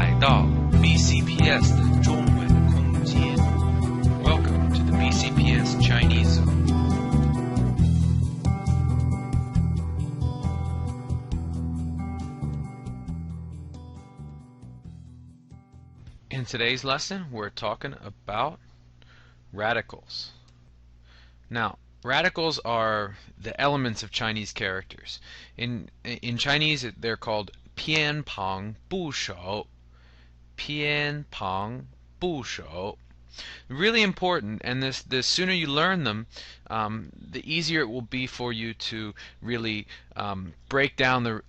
来到 BCPS 的中文空间。Welcome to the BCPS Chinese Zone. In today's lesson, we're talking about radicals. Now, radicals are the elements of Chinese characters. In Chinese, they're called 偏旁部首. 偏旁部首. Really important, and the sooner you learn them, the easier it will be for you to really break down the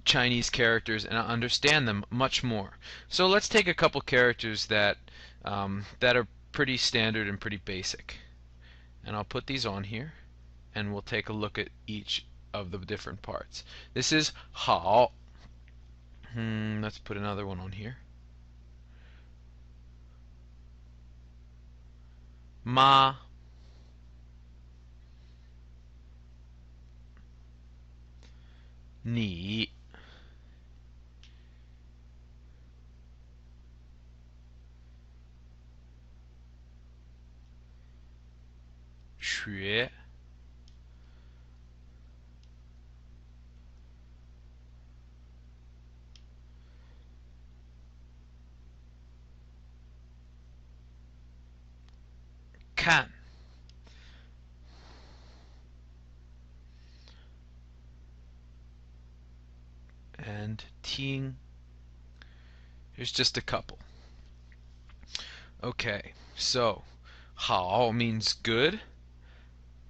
Chinese characters and understand them much more. So let's take a couple characters that are pretty standard and pretty basic. And I'll put these on here, and we'll take a look at each of the different parts. This is 好. Let's put another one on here. 妈. 你. 学. 看. And 听. Here's just a couple. Okay, so 好 means good.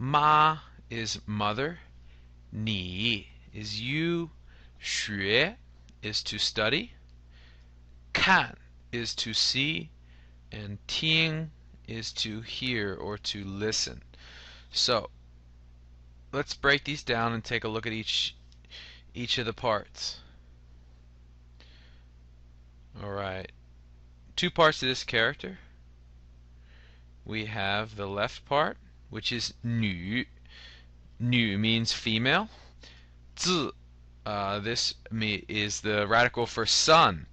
妈 is mother. 你 is you. 学 is to study. 看 is to see. And 听 is to hear or to listen. So let's break these down and take a look at each of the parts. Alright. Two parts of this character. We have the left part, which is 女. 女 means female. 字 this is the radical for son.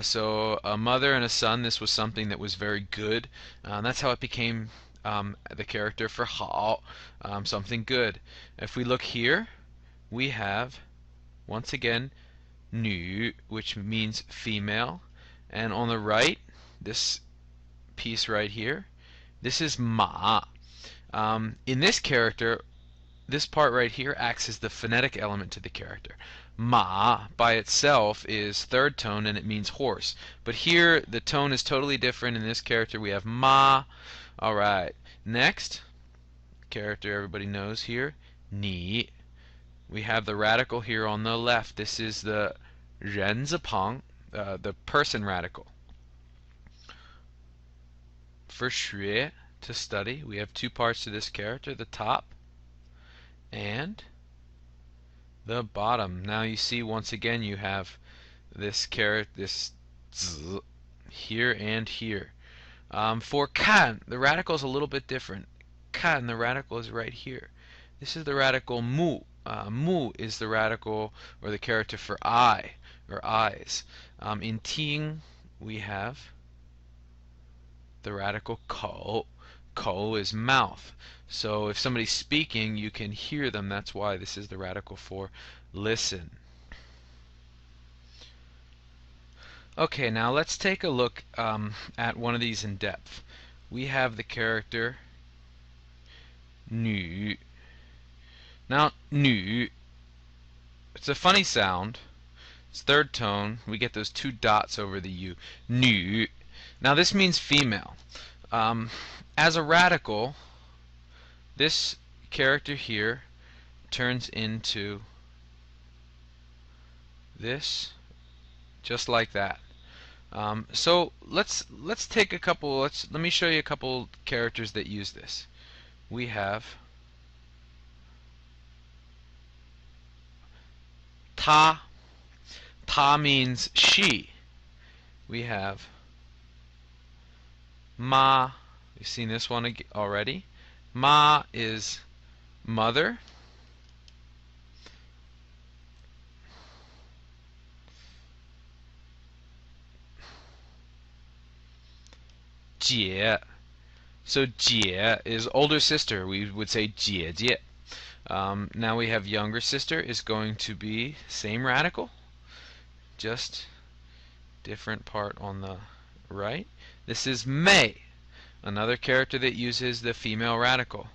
So a mother and a son, this was something that was very good. That's how it became the character for 好, something good. If we look here, we have, once again, 女, which means female. And on the right, this piece right here, this is 马. In this character, this part right here acts as the phonetic element to the character. 马 by itself is third tone and it means horse. But here the tone is totally different. In this character we have ma. Alright. Next character everybody knows here, 你. We have the radical here on the left. This is the 人字旁, the person radical. For 学, to study, we have two parts to this character, the top and the bottom. Now you see, once again, you have this this z here and here. For 看, the radical is a little bit different. 看, the radical is right here. This is the radical mu. Mu is the radical or the character for eye or eyes. In 听, we have the radical 口. 口 is mouth. So if somebody's speaking, you can hear them. That's why this is the radical for listen. Okay, now let's take a look at one of these in depth. We have the character 女. Now, 女, it's a funny sound. It's third tone. We get those two dots over the U. 女. Now this means female. As a radical, this character here turns into this, just like that. So let's take a couple. Let me show you a couple characters that use this. We have 她. 她 means she. We have 妈. You've seen this one already. Ma is mother. jie. So jie is older sister. We would say 姐姐. Now we have younger sister is going to be same radical, just different part on the right. This is mei, another character that uses the female radical.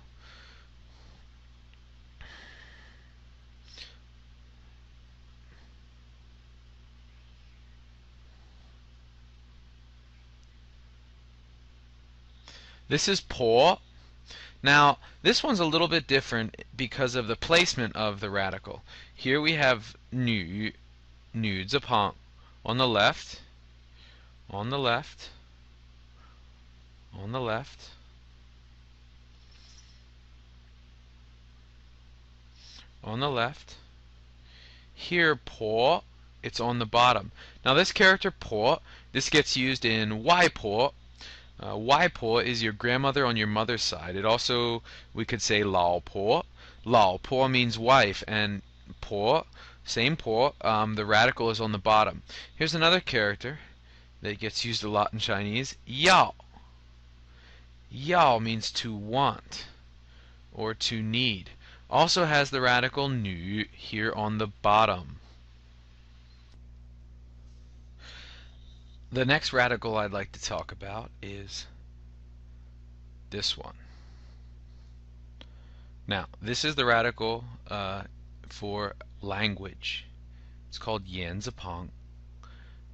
This is po. Now, this one's a little bit different because of the placement of the radical. Here we have nu, nu zepang, on the left, on the left, on the left, on the left. Here, po, it's on the bottom. Now, this character po, this gets used in wai po. Wai po is your grandmother on your mother's side. It also, we could say lao po. Lao po means wife, and po, same po, the radical is on the bottom. Here's another character that gets used a lot in Chinese, yao. Yao means to want or to need. Also has the radical nu here on the bottom. The next radical I'd like to talk about is this one. Now, this is the radical for language. It's called yan zepang.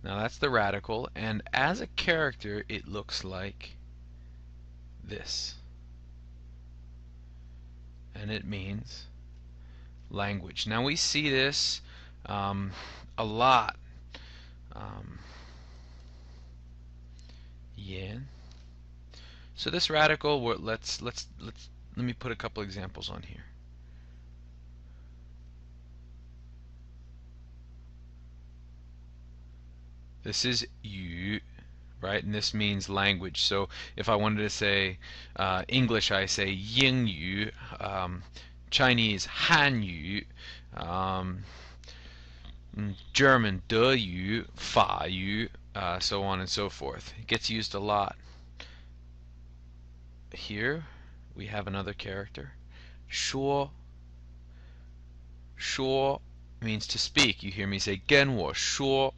Now, that's the radical, and as a character, it looks like this. And it means language. Now, we see this a lot. Yan. So this radical, let me put a couple examples on here. This is yu, right? And this means language. So if I wanted to say English, I say Yingyu, Chinese Hanyu, German 德语, 法语, so on and so forth. It gets used a lot. Here we have another character. 说. 说 means to speak. You hear me say 跟我说.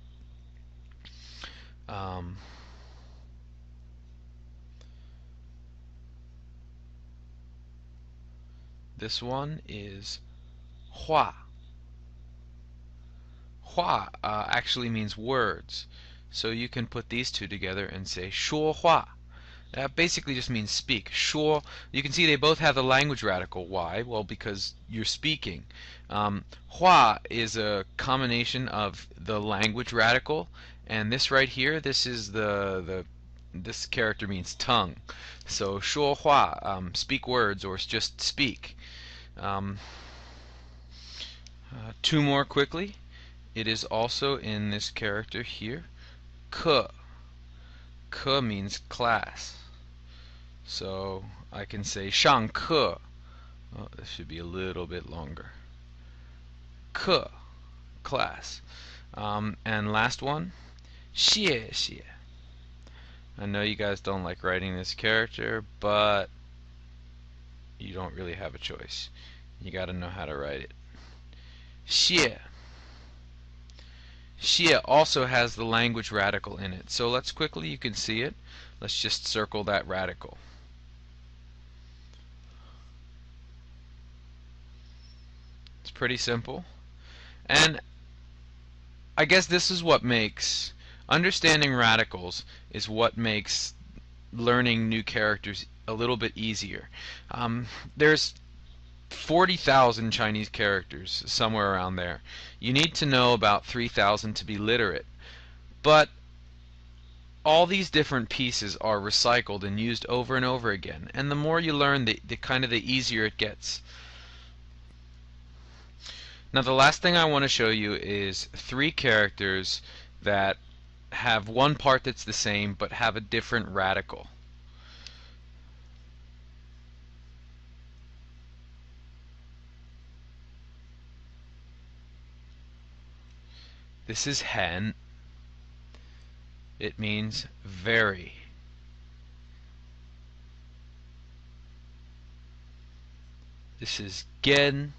This one is 话. 话 actually means words. So you can put these two together and say 说话. That basically just means speak. 说, you can see they both have the language radical. Why? Well, because you're speaking. 话 is a combination of the language radical, and this right here, this is this character means tongue. So 说话, speak words or just speak. Two more quickly. It is also in this character here. 课. 课 means class. So I can say 上课. Oh, this should be a little bit longer. 课, class. And last one, 谢谢. I know you guys don't like writing this character, but you don't really have a choice. You got to know how to write it. 谢. 谢 also has the language radical in it. So let's quickly, you can see it. Let's just circle that radical. It's pretty simple. And I guess this is what makes understanding radicals is what makes learning new characters a little bit easier. There's 40,000 Chinese characters, somewhere around there. You need to know about 3,000 to be literate. But all these different pieces are recycled and used over and over again. And the more you learn, the kind of the easier it gets. Now the last thing I want to show you is 3 characters that have one part that's the same but have a different radical. This is hen. It means very. This is gen.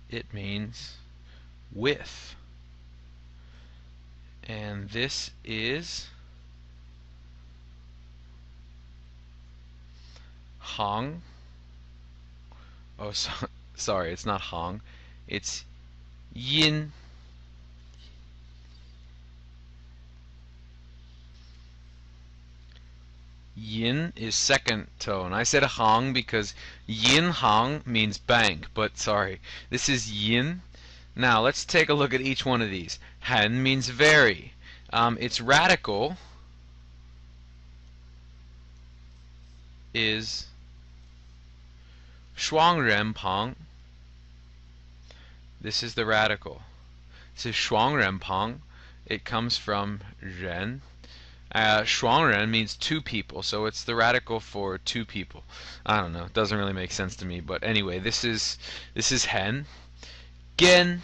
It means with. And this is hang. Oh, sorry, it's not hang. It's yin. Yin is second tone. I said hang because yin hang means bank, but sorry, this is yin. Now let's take a look at each one of these. Han means very. Its radical is 双人旁. This is the radical. This is 双人旁. It comes from 人. 双人means two people, so it's the radical for two people. I don't know. It doesn't really make sense to me, but anyway, this is hen. Gen.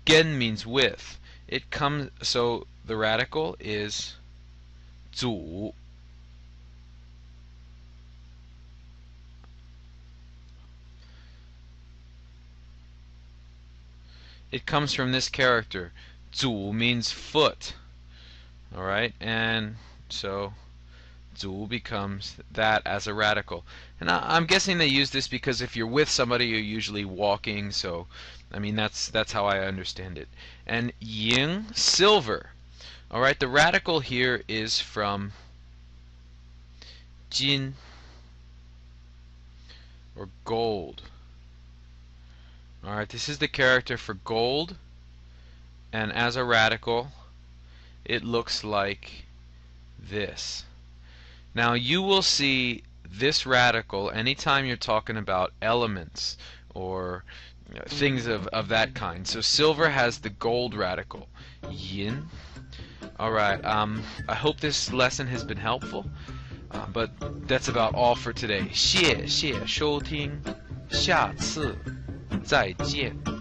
Gen means with. It comes, so the radical is 祖. It comes from this character. 祖 means foot. Alright, and so 祖 becomes that as a radical. And I'm guessing they use this because if you're with somebody, you're usually walking, so I mean that's how I understand it. And ying, silver. Alright, the radical here is from jin, or gold. Alright, this is the character for gold, and as a radical it looks like this. Now you will see this radical anytime you're talking about elements or things of that kind. So silver has the gold radical, yin. Alright, I hope this lesson has been helpful, but that's about all for today. 谢谢收听，下次再见。